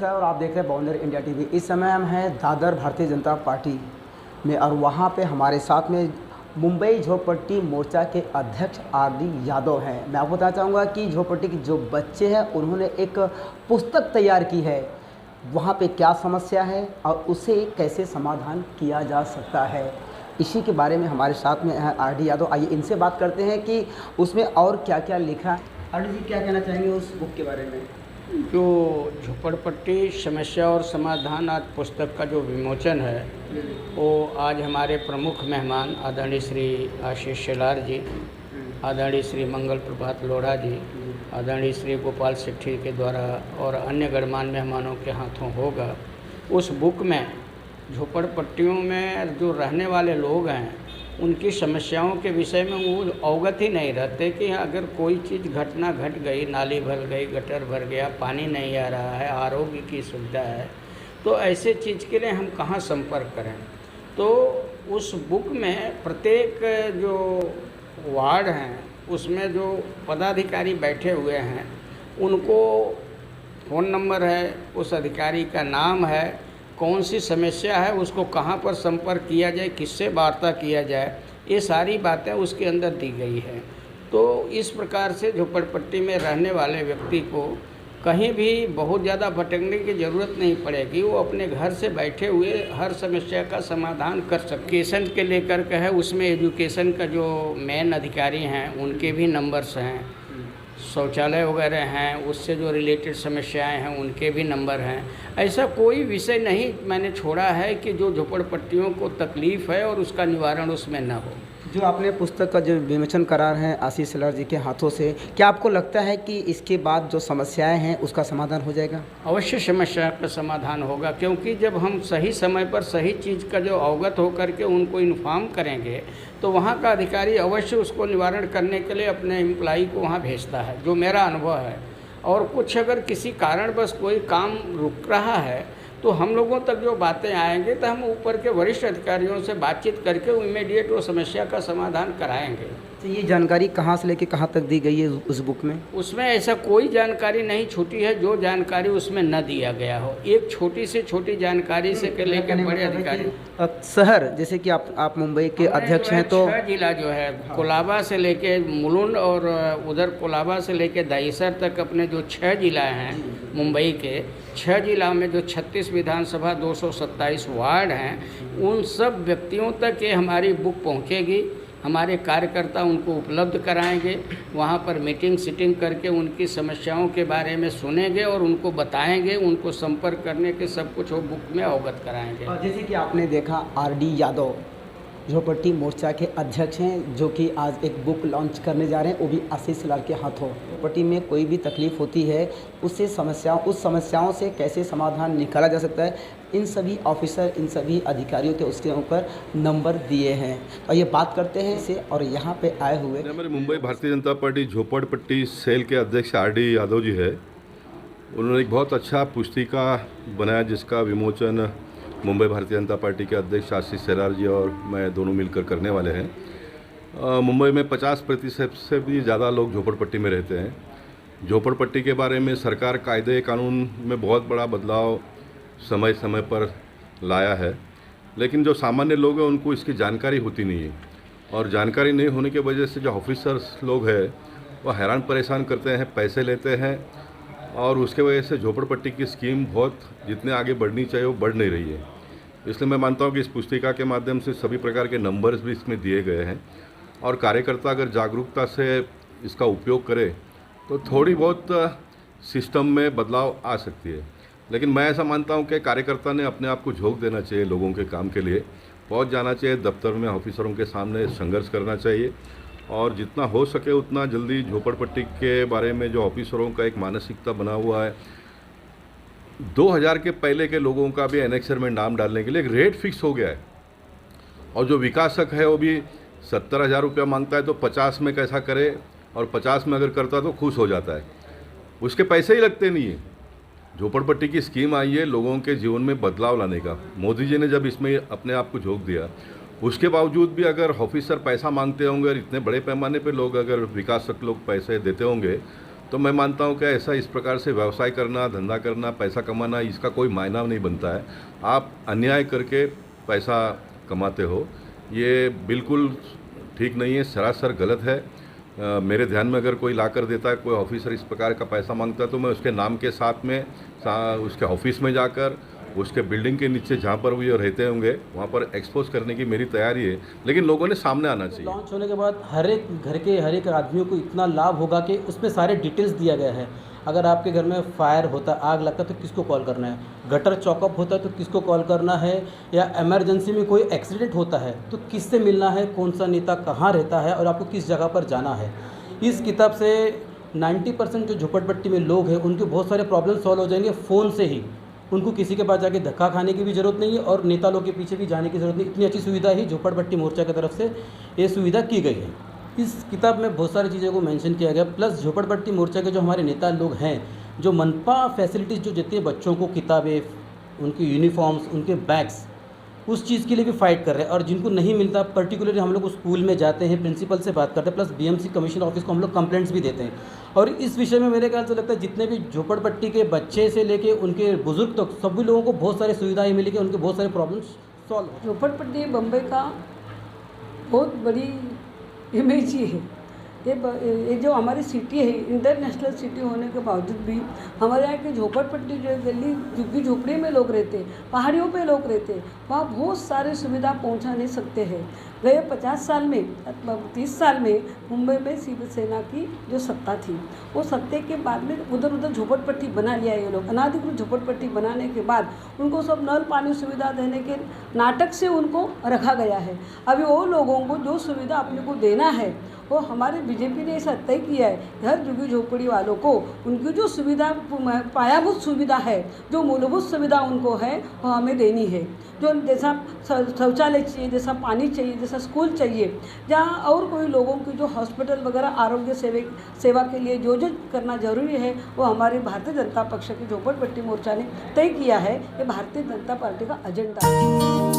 मिश्रा है और आप देख रहे हैं बाउंडर इंडिया टीवी। इस समय हम हैं दादर भारतीय जनता पार्टी में और वहाँ पे हमारे साथ में मुंबई झोपड़पट्टी मोर्चा के अध्यक्ष आरडी यादव हैं। मैं आपको बताना चाहूँगा कि झोपड़पट्टी के जो बच्चे हैं उन्होंने एक पुस्तक तैयार की है, वहाँ पे क्या समस्या है और उसे कैसे समाधान किया जा सकता है, इसी के बारे में हमारे साथ में है आरडी यादव। आइए इनसे बात करते हैं कि उसमें और क्या क्या लिखा है। आरडी जी, क्या कहना चाहेंगे उस बुक के बारे में? जो झोपड़पट्टी समस्या और समाधान आज पुस्तक का जो विमोचन है वो आज हमारे प्रमुख मेहमान आदरणीय श्री आशीष शेलार जी, आदरणीय श्री मंगल प्रभात लोढ़ा जी, आदरणीय श्री गोपाल सेठी के द्वारा और अन्य गणमान्य मेहमानों के हाथों होगा। उस बुक में झोपड़पट्टियों में जो रहने वाले लोग हैं उनकी समस्याओं के विषय में वो अवगत ही नहीं रहते कि अगर कोई चीज़ घटना घट गई, नाली भर गई, गटर भर गया, पानी नहीं आ रहा है, आरोग्य की सुविधा है, तो ऐसे चीज़ के लिए हम कहाँ संपर्क करें। तो उस बुक में प्रत्येक जो वार्ड हैं उसमें जो पदाधिकारी बैठे हुए हैं उनको फ़ोन नंबर है, उस अधिकारी का नाम है, कौन सी समस्या है, उसको कहाँ पर संपर्क किया जाए, किससे वार्ता किया जाए, ये सारी बातें उसके अंदर दी गई है। तो इस प्रकार से झोपड़पट्टी में रहने वाले व्यक्ति को कहीं भी बहुत ज़्यादा भटकने की ज़रूरत नहीं पड़ेगी, वो अपने घर से बैठे हुए हर समस्या का समाधान कर सकते। एजुकेशन के लेकर के है, उसमें एजुकेशन का जो मेन अधिकारी हैं उनके भी नंबर्स हैं, शौचालय वगैरह हैं उससे जो रिलेटेड समस्याएं हैं उनके भी नंबर हैं। ऐसा कोई विषय नहीं मैंने छोड़ा है कि जो झोपड़पट्टियों को तकलीफ़ है और उसका निवारण उसमें न हो। जो आपने पुस्तक का जो विमोचन करा है आशीष शेलार जी के हाथों से, क्या आपको लगता है कि इसके बाद जो समस्याएं हैं उसका समाधान हो जाएगा? अवश्य समस्या का समाधान होगा, क्योंकि जब हम सही समय पर सही चीज़ का जो अवगत होकर के उनको इन्फॉर्म करेंगे तो वहाँ का अधिकारी अवश्य उसको निवारण करने के लिए अपने एम्प्लॉई को वहाँ भेजता है, जो मेरा अनुभव है। और कुछ अगर किसी कारणवश कोई काम रुक रहा है तो हम लोगों तक जो बातें आएंगे तो हम ऊपर के वरिष्ठ अधिकारियों से बातचीत करके इमीडिएट वो समस्या का समाधान कराएंगे। तो ये जानकारी कहाँ से लेके कहाँ तक दी गई है उस बुक में? उसमें ऐसा कोई जानकारी नहीं छूटी है जो जानकारी उसमें न दिया गया हो। एक छोटी से छोटी जानकारी से लेकर बड़े अधिकारी शहर, जैसे कि आप मुंबई के अध्यक्ष हैं, तो 6 जिला जो है कोलाबा से लेके मुलुंड और उधर कोलाबा से लेके दहिसर तक अपने जो 6 जिला हैं मुंबई के, 6 जिला में जो 36 विधानसभा 227 वार्ड हैं उन सब व्यक्तियों तक ये हमारी बुक पहुँचेगी। हमारे कार्यकर्ता उनको उपलब्ध कराएंगे, वहाँ पर मीटिंग सीटिंग करके उनकी समस्याओं के बारे में सुनेंगे और उनको बताएंगे, उनको संपर्क करने के सब कुछ वो बुक में अवगत कराएंगे। जैसे कि आपने देखा आरडी यादव झोपड़पट्टी मोर्चा के अध्यक्ष हैं, जो कि आज एक बुक लॉन्च करने जा रहे हैं, वो भी आशीष शेलार के हाथों। झोपड़पट्टी में कोई भी तकलीफ़ होती है उस समस्याओं से कैसे समाधान निकाला जा सकता है, इन सभी ऑफिसर, इन सभी अधिकारियों के उसके ऊपर नंबर दिए हैं। और ये बात करते हैं इसे, और यहाँ पे आए हुए हमारे मुंबई भारतीय जनता पार्टी झोपड़पट्टी सेल के अध्यक्ष आरडी यादव जी है। उन्होंने एक बहुत अच्छा पुस्तिका बनाया जिसका विमोचन मुंबई भारतीय जनता पार्टी के अध्यक्ष आशीष शेलार जी और मैं दोनों मिलकर करने वाले हैं। मुंबई में 50% से भी ज़्यादा लोग झोपड़पट्टी में रहते हैं। झोपड़पट्टी के बारे में सरकार कायदे कानून में बहुत बड़ा बदलाव समय समय पर लाया है, लेकिन जो सामान्य लोग हैं उनको इसकी जानकारी होती नहीं है, और जानकारी नहीं होने की वजह से जो ऑफिसर्स लोग हैं वो हैरान परेशान करते हैं, पैसे लेते हैं, और उसके वजह से झोपड़पट्टी की स्कीम बहुत जितने आगे बढ़नी चाहिए वो बढ़ नहीं रही है। इसलिए मैं मानता हूँ कि इस पुस्तिका के माध्यम से सभी प्रकार के नंबर्स भी इसमें दिए गए हैं, और कार्यकर्ता अगर जागरूकता से इसका उपयोग करे तो थोड़ी बहुत सिस्टम में बदलाव आ सकती है। लेकिन मैं ऐसा मानता हूँ कि कार्यकर्ता ने अपने आप को झोंक देना चाहिए, लोगों के काम के लिए पहुँच जाना चाहिए, दफ्तर में ऑफिसरों के सामने संघर्ष करना चाहिए, और जितना हो सके उतना जल्दी झोपड़पट्टी के बारे में जो ऑफिसरों का एक मानसिकता बना हुआ है, 2000 के पहले के लोगों का भी एनेक्सर में नाम डालने के लिए एक रेट फिक्स हो गया है, और जो विकासक है वो भी 70,000 रुपया मांगता है तो 50 में कैसा करे, और 50 में अगर करता तो खुश हो जाता है, उसके पैसे ही लगते नहीं है। झोपड़पट्टी की स्कीम आई है लोगों के जीवन में बदलाव लाने का। मोदी जी ने जब इसमें अपने आप को झोंक दिया, उसके बावजूद भी अगर ऑफिसर पैसा मांगते होंगे और इतने बड़े पैमाने पे लोग अगर विकासक लोग पैसे देते होंगे तो मैं मानता हूँ कि ऐसा इस प्रकार से व्यवसाय करना, धंधा करना, पैसा कमाना, इसका कोई मायना नहीं बनता है। आप अन्याय करके पैसा कमाते हो, ये बिल्कुल ठीक नहीं है, सरासर गलत है। मेरे ध्यान में अगर कोई ला कर देता है, कोई ऑफिसर इस प्रकार का पैसा मांगता है, तो मैं उसके नाम के साथ में उसके ऑफिस में जाकर उसके बिल्डिंग के नीचे जहाँ पर वो रहते होंगे वहाँ पर एक्सपोज करने की मेरी तैयारी है, लेकिन लोगों ने सामने आना चाहिए। लॉन्च होने के बाद हर एक घर के हर एक आदमियों को इतना लाभ होगा कि उसमें सारे डिटेल्स दिया गया है। अगर आपके घर में फायर होता, आग लगता है तो किसको कॉल करना है, गटर चॉकअप होता है तो किसको कॉल करना है, या इमरजेंसी में कोई एक्सीडेंट होता है तो किससे मिलना है, कौन सा नेता कहाँ रहता है और आपको किस जगह पर जाना है। इस किताब से 90% जो झोपड़पट्टी में लोग हैं उनके बहुत सारे प्रॉब्लम सॉल्व हो जाएंगे फ़ोन से ही। उनको किसी के पास जाके धक्का खाने की भी ज़रूरत नहीं है और नेता लोग के पीछे भी जाने की ज़रूरत नहीं। इतनी अच्छी सुविधा ही झोपड़पट्टी मोर्चा की तरफ से ये सुविधा की गई है। इस किताब में बहुत सारी चीज़ों को मेंशन किया गया। प्लस झोपड़पट्टी मोर्चा के जो हमारे नेता लोग हैं, जो मनपा फैसिलिटीज़ जो देते हैं बच्चों को, किताबें, उनकी यूनिफॉर्म्स, उनके बैग्स, उस चीज़ के लिए भी फाइट कर रहे हैं। और जिनको नहीं मिलता, पर्टिकुलरली हम लोग स्कूल में जाते हैं, प्रिंसिपल से बात करते हैं, प्लस बीएमसी कमिश्नर ऑफिस को हम लोग कंप्लेंट्स भी देते हैं। और इस विषय में मेरे ख्याल से लगता है जितने भी झोपड़पट्टी के बच्चे से लेके उनके बुजुर्ग तक सभी लोगों को बहुत सारी सुविधाएं मिली कि उनके बहुत सारे प्रॉब्लम्स सॉल्व हो। झोपड़पट्टी बम्बई का बहुत बड़ी इमेज ही है। ये जो हमारी सिटी है, इंटरनेशनल सिटी होने के बावजूद भी हमारे यहाँ की झोपड़पट्टी जो गली झुग्गी झोपड़ी में लोग रहते हैं, पहाड़ियों पे लोग रहते हैं, वहाँ बहुत सारे सुविधा पहुँचा नहीं सकते हैं। गए 50 साल में 30 साल में मुंबई में शिवसेना की जो सत्ता थी, वो सत्ते के बाद में उधर उधर झोपड़पट्टी बना लिया ये लोग। अनाधिकृत झोपड़पट्टी बनाने के बाद उनको सब नल पानी सुविधा देने के नाटक से उनको रखा गया है। अभी वो लोगों को जो सुविधा अपने को देना है वो हमारे बीजेपी ने ऐसा तय किया है, हर झुग्गी झोपड़ी वालों को उनकी जो सुविधा, पायाभूत सुविधा है, जो मूलभूत सुविधा उनको है वो हमें देनी है। जो जैसा शौचालय चाहिए, जैसा पानी चाहिए, जैसा स्कूल चाहिए, जहाँ और कोई लोगों की जो हॉस्पिटल वगैरह आरोग्य सेवा के लिए जो करना जरूरी है वो हमारे भारतीय जनता पक्ष की झोपड़पट्टी मोर्चा ने तय किया है। ये भारतीय जनता पार्टी का एजेंडा है।